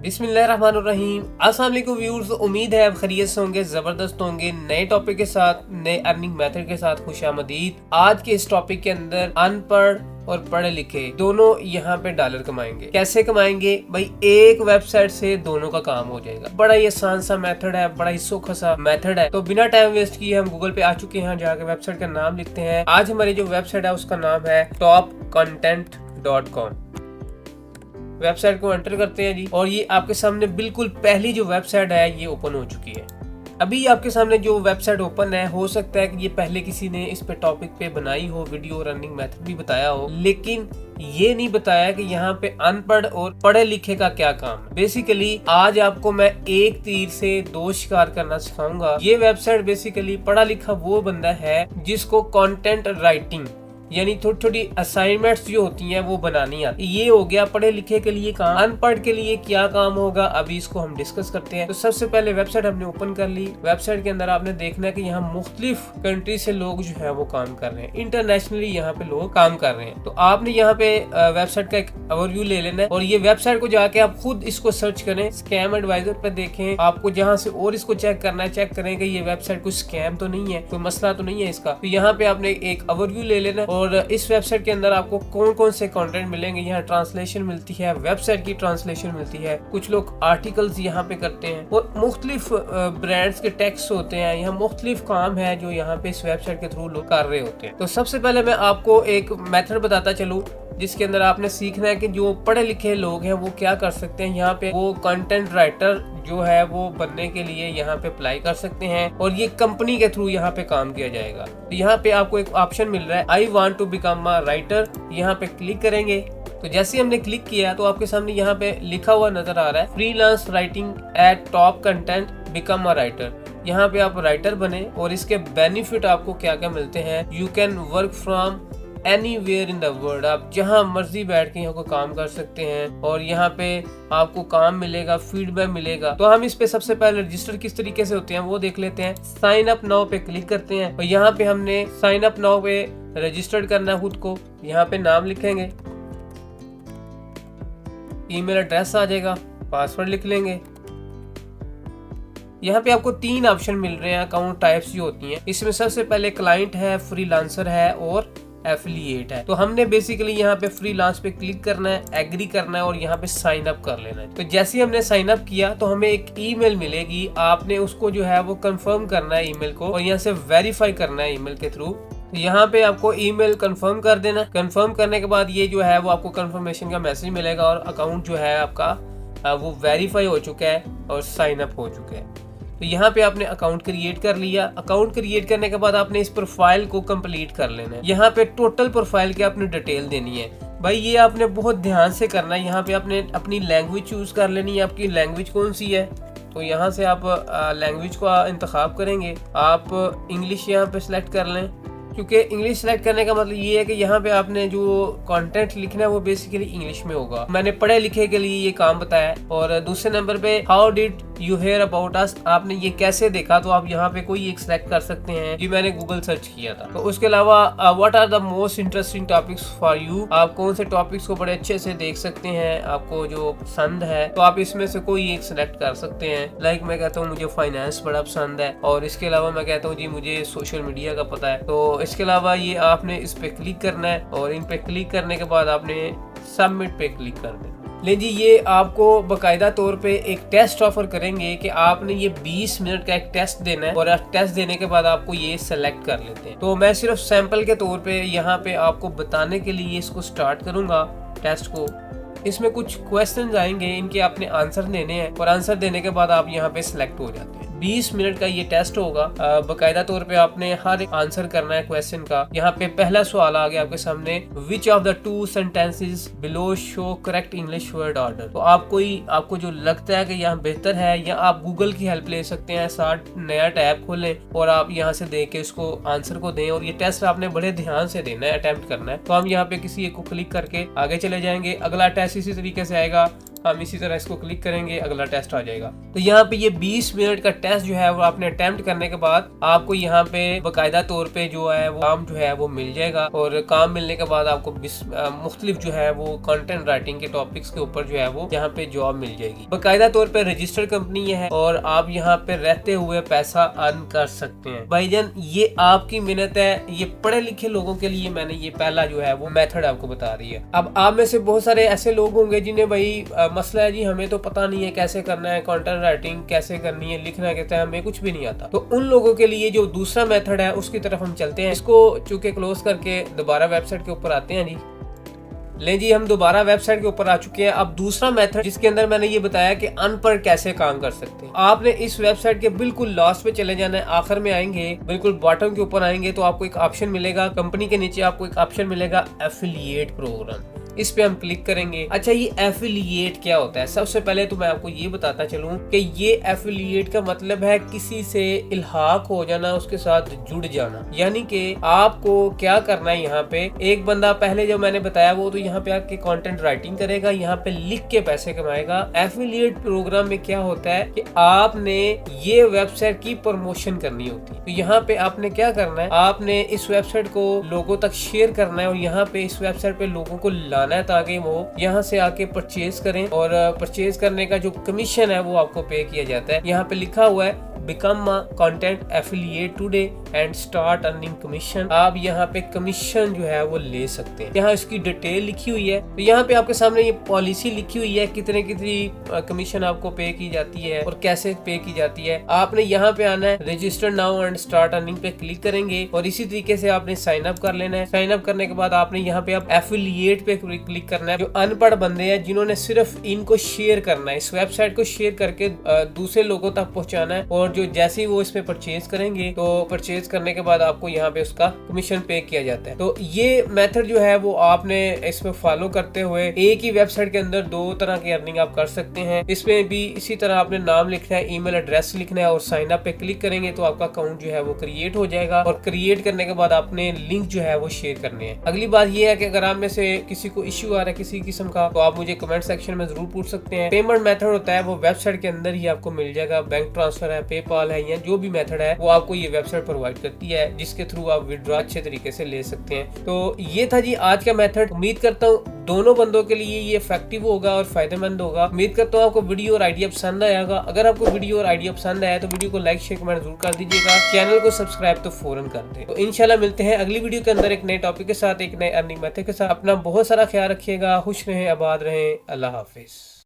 बिस्मिल्लाहिर्रहमानिर्रहीम। अस्सलाम वालेकुम व्यूअर्स, उम्मीद है आप खैरियत से होंगे, जबरदस्त होंगे। नए टॉपिक के साथ, नए अर्निंग मेथड के साथ खुशामदीद। आज के इस टॉपिक के अंदर अनपढ़ और पढ़े लिखे दोनों यहाँ पे डॉलर कमाएंगे। कैसे कमाएंगे भाई? एक वेबसाइट से दोनों का काम हो जाएगा। बड़ा ही आसान सा मेथड है, बड़ा ही सौखा सा मेथड है। तो बिना टाइम वेस्ट किए हम गूगल पे आ चुके हैं। जाके वेबसाइट का नाम लिखते हैं। आज हमारी जो वेबसाइट है उसका नाम है topcontent.com। वेबसाइट को एंटर करते हैं जी, और ये आपके सामने बिल्कुल पहली जो वेबसाइट है ये ओपन हो चुकी है। अभी आपके सामने जो वेबसाइट ओपन है, हो सकता है कि ये पहले किसी ने इस पे टॉपिक पे बनाई हो वीडियो, रनिंग मेथड भी बताया हो, लेकिन ये नहीं बताया कि यहाँ पे अनपढ़ और पढ़े लिखे का क्या काम है। बेसिकली आज आपको मैं एक तीर से दो शिकार करना सिखाऊंगा। ये वेबसाइट बेसिकली पढ़ा लिखा वो बंदा है जिसको कंटेंट राइटिंग यानी थोड़ी थोड़ी असाइनमेंट्स जो होती हैं वो बनानी आती है। ये हो गया पढ़े लिखे के लिए काम। अनपढ़ के लिए क्या काम होगा, अभी इसको हम डिस्कस करते हैं। तो सबसे पहले वेबसाइट हमने ओपन कर ली। वेबसाइट के अंदर आपने देखना है कि यहाँ मुख्तलिफ कंट्री से लोग जो है वो काम कर रहे हैं। इंटरनेशनली यहाँ पे लोग काम कर रहे हैं। तो आपने यहाँ पे वेबसाइट का एक ओवरव्यू ले लेना है, और ये वेबसाइट को जाके आप खुद इसको सर्च करें, स्कैम एडवाइजर पे देखें। आपको जहाँ से और इसको चेक करना है, चेक करें कि ये वेबसाइट कोई स्कैम तो नहीं है, कोई मसला तो नहीं है इसका। तो यहाँ पे आपने एक ओवरव्यू ले लेना है, और इस वेबसाइट के अंदर आपको कौन कौन से कंटेंट मिलेंगे। यहाँ ट्रांसलेशन मिलती है, वेबसाइट की ट्रांसलेशन मिलती है, कुछ लोग आर्टिकल्स यहाँ पे करते हैं, और मुख्तलिफ ब्रांड्स के टेक्स्ट होते हैं। यहाँ मुख्तलिफ काम है जो यहाँ पे इस वेबसाइट के थ्रू लोग कर रहे होते हैं। तो सबसे पहले मैं आपको एक मेथड बताता चलूँ जिसके अंदर आपने सीखना है कि जो पढ़े लिखे लोग हैं वो क्या कर सकते हैं। यहाँ पे वो कंटेंट राइटर जो है वो बनने के लिए यहाँ पे अप्लाई कर सकते हैं, और ये कंपनी के थ्रू यहाँ पे काम किया जाएगा। तो यहाँ पे आपको एक ऑप्शन मिल रहा है, I want to become a writer. यहाँ पे क्लिक करेंगे। तो जैसे हमने क्लिक किया तो आपके सामने यहाँ पे लिखा हुआ नजर आ रहा है, freelance writing at top content become a writer. यहाँ पे आप राइटर बने, और इसके बेनिफिट आपको क्या क्या मिलते हैं। You can work from anywhere in the world. आप जहां मर्जी बैठ के यहाँ को काम कर सकते हैं, और यहाँ पे आपको काम मिलेगा, फीडबैक मिलेगा। तो हम इस पे सबसे पहले रजिस्टर किस तरीके से होते हैं वो देख लेते हैं। साइन अप नाउ पे क्लिक करते हैं, और यहाँ पे हमने साइन अप नाउ पे रजिस्टर्ड करना है खुद को। यहाँ पे नाम लिखेंगे, ईमेल एड्रेस आ जाएगा, पासवर्ड लिख लेंगे। यहाँ पे आपको तीन ऑप्शन मिल रहे हैं अकाउंट टाइप्स जो होती हैं। इसमें सबसे पहले क्लाइंट है, फ्रीलांसर है, और एफिलिएट है। तो हमने बेसिकली यहाँ पे फ्रीलांस पे क्लिक करना है, एग्री करना है, और यहाँ पे साइन अप कर लेना है। तो जैसे ही हमने साइन अप किया तो हमें एक ईमेल मिलेगी। आपने उसको जो है वो कंफर्म करना है ईमेल को, और यहाँ से वेरीफाई करना है ईमेल के थ्रू। तो यहाँ पे आपको ईमेल कंफर्म कर देना। कंफर्म करने के बाद ये जो है वो आपको कंफर्मेशन का मैसेज मिलेगा, और अकाउंट जो है आपका वो वेरीफाई हो चुका है और साइन अप हो चुका है। तो यहाँ पे आपने अकाउंट क्रिएट कर लिया। अकाउंट क्रिएट करने के बाद आपने इस प्रोफाइल को कंप्लीट कर लेना है। यहाँ पे टोटल प्रोफाइल की आपने डिटेल देनी है। भाई ये आपने बहुत ध्यान से करना है। यहाँ पे आपने अपनी लैंग्वेज चूज कर लेनी है। आपकी लैंग्वेज कौन सी है, तो यहाँ से आप लैंग्वेज को इंतखाब करेंगे। आप इंग्लिश यहाँ पे सिलेक्ट कर लें, क्योंकि इंग्लिश सेलेक्ट करने का मतलब ये है कि यहाँ पे आपने जो कंटेंट लिखना है वो बेसिकली इंग्लिश में होगा। मैंने पढ़े लिखे के लिए ये काम बताया। और दूसरे नंबर पे how did you hear about us, आपने ये कैसे देखा, तो आप यहाँ पे कोई एक सिलेक्ट कर सकते हैं। जी मैंने गूगल सर्च किया था। तो उसके अलावा what are the most interesting topics for you, आप कौन से टॉपिक्स को बड़े अच्छे से देख सकते हैं, आपको जो पसंद है, तो आप इसमें से कोई एक सिलेक्ट कर सकते हैं। लाइक मैं कहता हूँ मुझे फाइनेंस बड़ा पसंद है, और इसके अलावा मैं कहता हूँ जी मुझे सोशल मीडिया का पता है। तो इसके अलावा ये आपने इस पे क्लिक करना है, और इन पे क्लिक करने के बाद आपने सबमिट पे क्लिक कर देना। ले जी, ये आपको बाकायदा तौर पे एक टेस्ट ऑफर करेंगे कि आपने ये 20 मिनट का एक टेस्ट देना है, और टेस्ट देने के बाद आपको ये सेलेक्ट कर लेते हैं। तो मैं सिर्फ सैंपल के तौर पे यहाँ पे आपको बताने के लिए इसको स्टार्ट करूंगा टेस्ट को। इसमें कुछ क्वेश्चंस आएंगे, इनके आपने आंसर देने हैं, और आंसर देने के बाद आप यहाँ पे सिलेक्ट हो जाते हैं। 20 मिनट का ये टेस्ट होगा। बाकायदा तौर पे आपने हर एक आंसर करना है क्वेश्चन का। यहाँ पे पहला सवाल आ गया आपके सामने, which of the two sentences below show correct English word order. तो आपको जो लगता है कि यहाँ बेहतर है, या आप गूगल की हेल्प ले सकते हैं। साथ नया टैब खोलें और आप यहाँ से देख के इसको आंसर को दें, और ये टेस्ट आपने बड़े ध्यान से देना है, अटेम्प्ट करना है। तो हम यहाँ पे किसी एक को क्लिक करके आगे चले जाएंगे। अगला टेस्ट इसी तरीके से आएगा, हम इसी तरह इसको क्लिक करेंगे, अगला टेस्ट आ जाएगा। तो यहाँ पे ये 20 मिनट का टेस्ट जो है वो आपने अटेम्प्ट करने के बाद आपको यहाँ पे बाकायदा तौर पे जो है वो काम जो है वो मिल जाएगा। और काम मिलने के बाद आपको मुख्तलिफ जो है वो कंटेंट राइटिंग के टॉपिक्स के ऊपर जो है वो यहाँ पे जॉब मिल जाएगी। बाकायदा तौर पे रजिस्टर्ड कंपनी है और आप यहाँ पे रहते हुए पैसा अर्न कर सकते हैं। भाईजान ये आपकी मेहनत है, ये पढ़े लिखे लोगों के लिए मैंने ये पहला जो है वो मेथड आपको बता रही है। अब आप में से बहुत सारे ऐसे लोग होंगे जिन्हें भाई मसला है जी हमें तो पता नहीं है कैसे करना है, कंटेंट राइटिंग कैसे करनी है, लिखना कहते हैं हमें कुछ भी नहीं आता। तो उन लोगों के लिए जो दूसरा मेथड है उसकी तरफ हम चलते हैं। इसको चूंकि क्लोज करके दोबारा वेबसाइट के ऊपर आते हैं जी। ले जी हम दोबारा वेबसाइट के ऊपर आ चुके हैं। अब दूसरा मेथड जिसके अंदर मैंने ये बताया कि अनपढ़ कैसे काम कर सकते हैं। आपने इस वेबसाइट के बिल्कुल लास्ट पे चले जाना है, आखिर में आएंगे, बिल्कुल बॉटम के ऊपर आएंगे तो आपको एक ऑप्शन मिलेगा, कंपनी के नीचे आपको एक ऑप्शन मिलेगा एफिलिएट प्रोग्राम। इस पे हम क्लिक करेंगे। अच्छा ये एफिलिएट क्या होता है? सबसे पहले तो मैं आपको ये बताता चलूं कि ये एफिलिएट का मतलब है किसी से इल्हाक हो जाना, उसके साथ जुड़ जाना। यानी कि आपको क्या करना है, यहाँ पे एक बंदा पहले जो मैंने बताया वो तो यहाँ पे आके कंटेंट राइटिंग करेगा, यहाँ पे लिख के पैसे कमाएगा। एफिलिएट प्रोग्राम में क्या होता है कि आपने ये वेबसाइट की प्रमोशन करनी होती है। तो यहाँ पे आपने क्या करना है, आपने इस वेबसाइट को लोगों तक शेयर करना है और यहाँ पे इस वेबसाइट पे लोगों को है ताकि वो यहाँ से आके परचेज करें और परचेज करने का जो कमीशन है वो आपको पे किया जाता है। यहाँ पे लिखा हुआ है become a content affiliate today and start earning commission. आप यहाँ पे कमीशन जो है वो ले सकते हैं। यहाँ इसकी डिटेल लिखी हुई है। तो यहाँ पे आपके सामने ये पॉलिसी लिखी हुई है, कितने कितनी कमीशन आपको पे की जाती है और कैसे पे की जाती है। आपने यहाँ पे आना है, register now and start earning पे क्लिक करेंगे और इसी तरीके से आपने साइन अप कर लेना है। साइन अप करने के बाद आपने यहाँ पे आप एफिलिएट पे क्लिक करना है। जो अनपढ़ बंदे हैं जिन्होंने सिर्फ इनको शेयर करना है, इस वेबसाइट को शेयर करके दूसरे लोगों तक पहुंचाना है और जो जैसे ही वो इस पे परचेज करेंगे तो परचेज करने के बाद आपको यहाँ पे उसका कमीशन पे किया जाता है। तो ये मेथड जो है वो आपने इसमें फॉलो करते हुए एक ही वेबसाइट के अंदर दो तरह की अर्निंग आप कर सकते हैं। इसमें भी इसी तरह आपने नाम लिखना है, ईमेल एड्रेस लिखना है और साइन अप पे क्लिक करेंगे तो आपका अकाउंट जो है वो क्रिएट हो जाएगा और क्रिएट करने के बाद आपने लिंक जो है वो शेयर करने हैं। अगली बात ये है कि अगर आप में से किसी को इश्यू आ रहा है किसी किस्म का तो आप मुझे कमेंट सेक्शन में जरूर पूछ सकते हैं। पेमेंट मेथड होता है वो वेबसाइट के अंदर ही आपको मिल जाएगा, बैंक ट्रांसफर है, पेपाल है या जो भी मेथड है वो आपको ये वेबसाइट प्रोवाइड करती है जिसके थ्रू आप विड्रॉ अच्छे तरीके से ले सकते हैं। तो ये था जी आज का मेथड। उम्मीद करता हूँ दोनों बंदों के लिए ये इफेक्टिव होगा और फायदेमंद होगा। उम्मीद करता हूँ आपको वीडियो और आइडिया पसंद आएगा। अगर आपको वीडियो और आइडिया पसंद आया तो वीडियो को लाइक शेयर कमेंट जरूर कर दीजिएगा, चैनल को सब्सक्राइब तो फौरन कर दें। तो इंशाल्लाह मिलते हैं अगली वीडियो के अंदर एक नए टॉपिक के साथ, एक नए अर्निंग मेथड के साथ। अपना बहुत सारा ख्याल रखिएगा, खुश रहें, आबाद रहें, अल्लाह हाफिज।